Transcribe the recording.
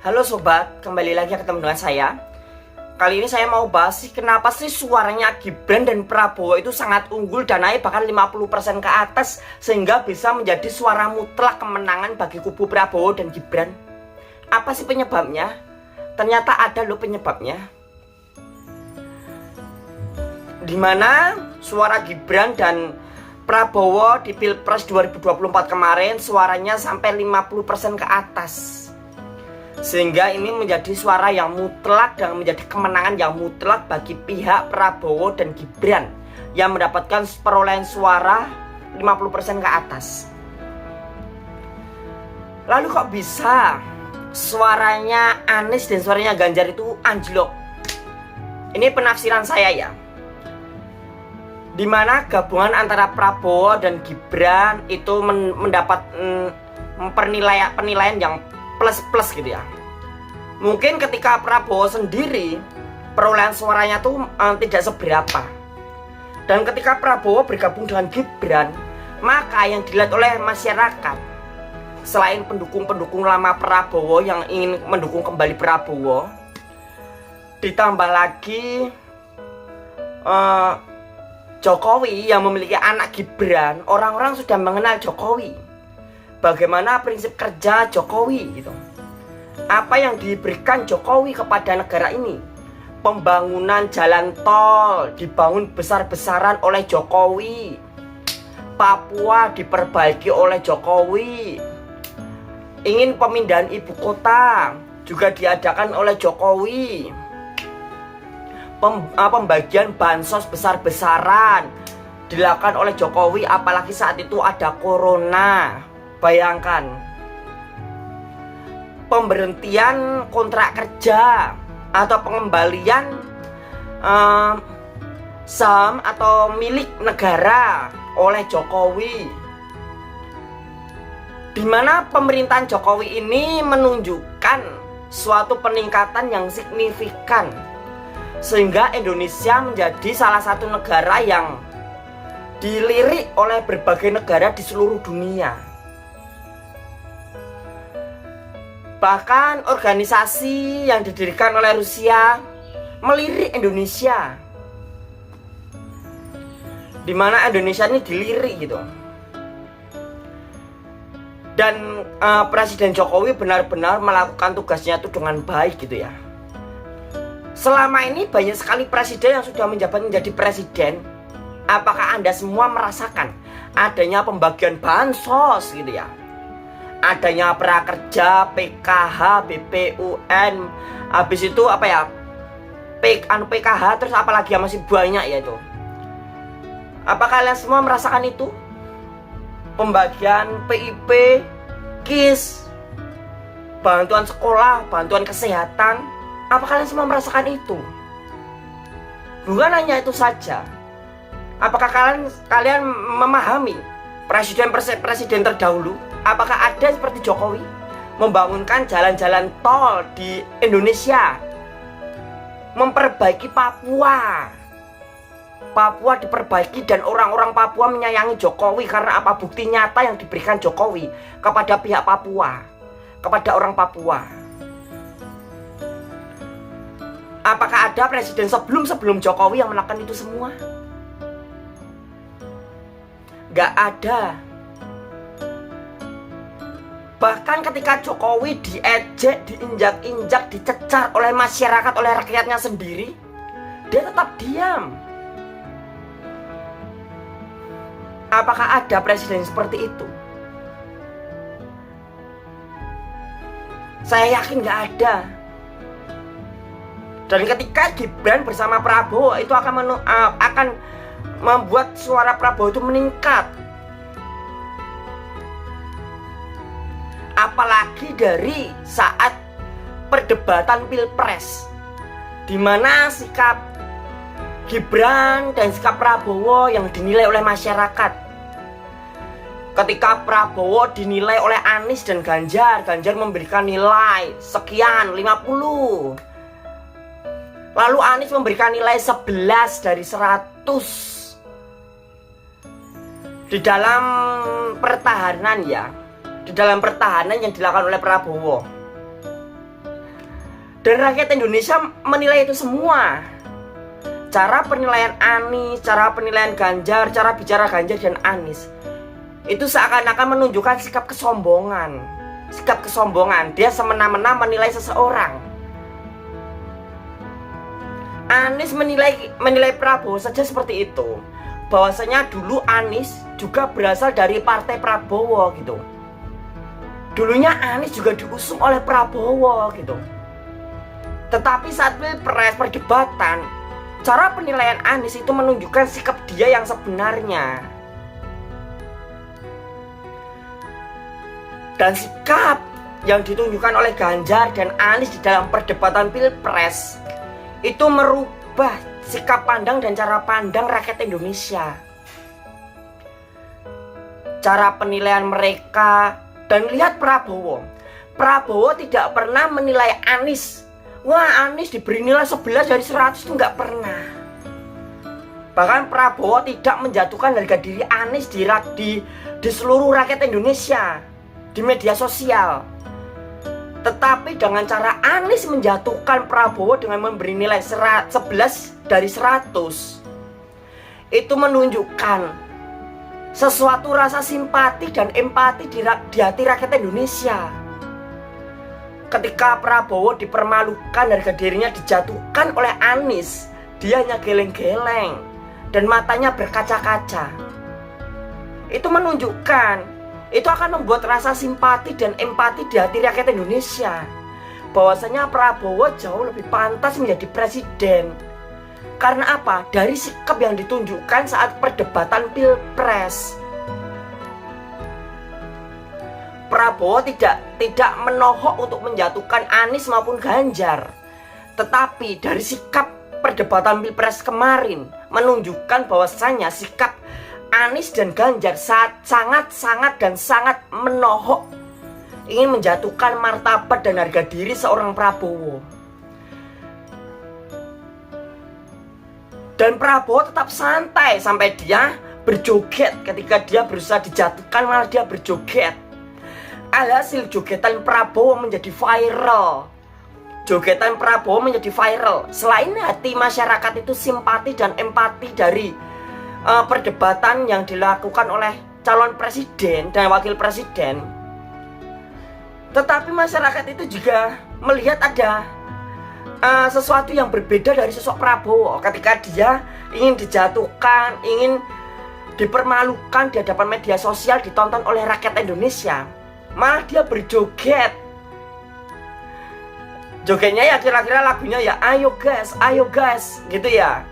Halo sobat, kembali lagi ketemu dengan saya. Kali ini saya mau bahas kenapa sih suaranya Gibran dan Prabowo itu sangat unggul dan naik bahkan 50% ke atas, sehingga bisa menjadi suara mutlak kemenangan bagi kubu Prabowo dan Gibran. Apa sih penyebabnya? Ternyata ada loh penyebabnya. Dimana suara Gibran dan Prabowo di Pilpres 2024 kemarin suaranya sampai 50% ke atas, sehingga ini menjadi suara yang mutlak dan menjadi kemenangan yang mutlak bagi pihak Prabowo dan Gibran yang mendapatkan perolehan suara 50% ke atas. Lalu kok bisa suaranya Anies dan suaranya Ganjar itu anjlok? Ini penafsiran saya ya, dimana gabungan antara Prabowo dan Gibran itu mendapat penilaian yang plus gitu ya. Mungkin ketika Prabowo sendiri perolehan suaranya tuh tidak seberapa, dan ketika Prabowo bergabung dengan Gibran, maka yang dilihat oleh masyarakat, selain pendukung-pendukung lama Prabowo yang ingin mendukung kembali Prabowo, ditambah lagi Jokowi yang memiliki anak Gibran, orang-orang sudah mengenal Jokowi, bagaimana prinsip kerja Jokowi gitu. Apa yang diberikan Jokowi kepada negara ini? Pembangunan jalan tol dibangun besar-besaran oleh Jokowi. Papua diperbaiki oleh Jokowi. Ingin pemindahan ibu kota juga diadakan oleh Jokowi. Pembagian bansos besar-besaran dilakukan oleh Jokowi, apalagi saat itu ada corona. Bayangkan, pemberhentian kontrak kerja atau pengembalian saham atau milik negara oleh Jokowi, di mana pemerintahan Jokowi ini menunjukkan suatu peningkatan yang signifikan, sehingga Indonesia menjadi salah satu negara yang dilirik oleh berbagai negara di seluruh dunia. Bahkan organisasi yang didirikan oleh Rusia melirik Indonesia, di mana Indonesia ini dilirik gitu. Dan Presiden Jokowi benar-benar melakukan tugasnya itu dengan baik gitu ya. Selama ini banyak sekali presiden yang sudah menjabat menjadi presiden. Apakah Anda semua merasakan adanya pembagian bansos gitu ya, adanya prakerja, PKH, BPUN, habis itu apa ya, PKH, terus apalagi yang masih banyak ya itu. Apa kalian semua merasakan itu? Pembagian PIP, KIS, bantuan sekolah, bantuan kesehatan. Apa kalian semua merasakan itu? Bukan hanya itu saja. Apakah kalian memahami presiden terdahulu? Apakah ada seperti Jokowi membangunkan jalan-jalan tol di Indonesia, memperbaiki Papua diperbaiki, dan orang-orang Papua menyayangi Jokowi karena apa? Bukti nyata yang diberikan Jokowi kepada pihak Papua, kepada orang Papua. Apakah ada presiden sebelum Jokowi yang melakukan itu semua? Gak ada. Bahkan ketika Jokowi diejek, diinjak-injak, dicecar oleh masyarakat, oleh rakyatnya sendiri, dia tetap diam. Apakah ada presiden seperti itu? Saya yakin gak ada. Dan ketika Gibran bersama Prabowo itu akan membuat suara Prabowo itu meningkat. Apalagi dari saat perdebatan Pilpres, di mana sikap Gibran dan sikap Prabowo yang dinilai oleh masyarakat. Ketika Prabowo dinilai oleh Anies dan Ganjar memberikan nilai sekian, 50. Lalu Anies memberikan nilai 11 dari 100. Di dalam pertahanan ya, di dalam pertahanan yang dilakukan oleh Prabowo, Dan rakyat Indonesia menilai itu semua. Cara penilaian Anies, cara penilaian Ganjar, cara bicara Ganjar dan Anies itu seakan-akan menunjukkan sikap kesombongan. Sikap kesombongan, dia semena-mena menilai seseorang. Anies menilai Prabowo saja seperti itu. Bahwasanya dulu Anies juga berasal dari partai Prabowo gitu. Dulunya Anies juga diusung oleh Prabowo gitu. Tetapi saat pilpres perdebatan, cara penilaian Anies itu menunjukkan sikap dia yang sebenarnya. Dan sikap yang ditunjukkan oleh Ganjar dan Anies di dalam perdebatan pilpres itu merubah sikap pandang dan cara pandang rakyat Indonesia. Cara penilaian mereka. Dan lihat Prabowo tidak pernah menilai Anies. Wah, Anies diberi nilai 11 dari 100 itu nggak pernah. Bahkan Prabowo tidak menjatuhkan harga diri Anies di seluruh rakyat Indonesia, di media sosial. Tetapi dengan cara Anies menjatuhkan Prabowo dengan memberi nilai 11 dari 100, itu menunjukkan sesuatu rasa simpati dan empati di hati rakyat Indonesia. Ketika Prabowo dipermalukan, harga dirinya dijatuhkan oleh Anies, dia hanya geleng-geleng dan matanya berkaca-kaca. Itu menunjukkan, itu akan membuat rasa simpati dan empati di hati rakyat Indonesia, bahwasanya Prabowo jauh lebih pantas menjadi presiden. Karena apa? Dari sikap yang ditunjukkan saat perdebatan pilpres. Prabowo tidak menohok untuk menjatuhkan Anies maupun Ganjar. Tetapi dari sikap perdebatan pilpres kemarin menunjukkan bahwasanya sikap Anies dan Ganjar sangat menohok, ingin menjatuhkan martabat dan harga diri seorang Prabowo. Dan Prabowo tetap santai sampai dia berjoget. Ketika dia berusaha dijatuhkan, malah dia berjoget. Alhasil jogetan Prabowo menjadi viral. Selain hati masyarakat itu simpati dan empati dari perdebatan yang dilakukan oleh calon presiden dan wakil presiden, tetapi masyarakat itu juga melihat ada sesuatu yang berbeda dari sosok Prabowo. Ketika dia ingin dijatuhkan, ingin dipermalukan di hadapan media sosial, ditonton oleh rakyat Indonesia, malah dia berjoget. Jogetnya ya kira-kira lagunya ya ayo guys gitu ya.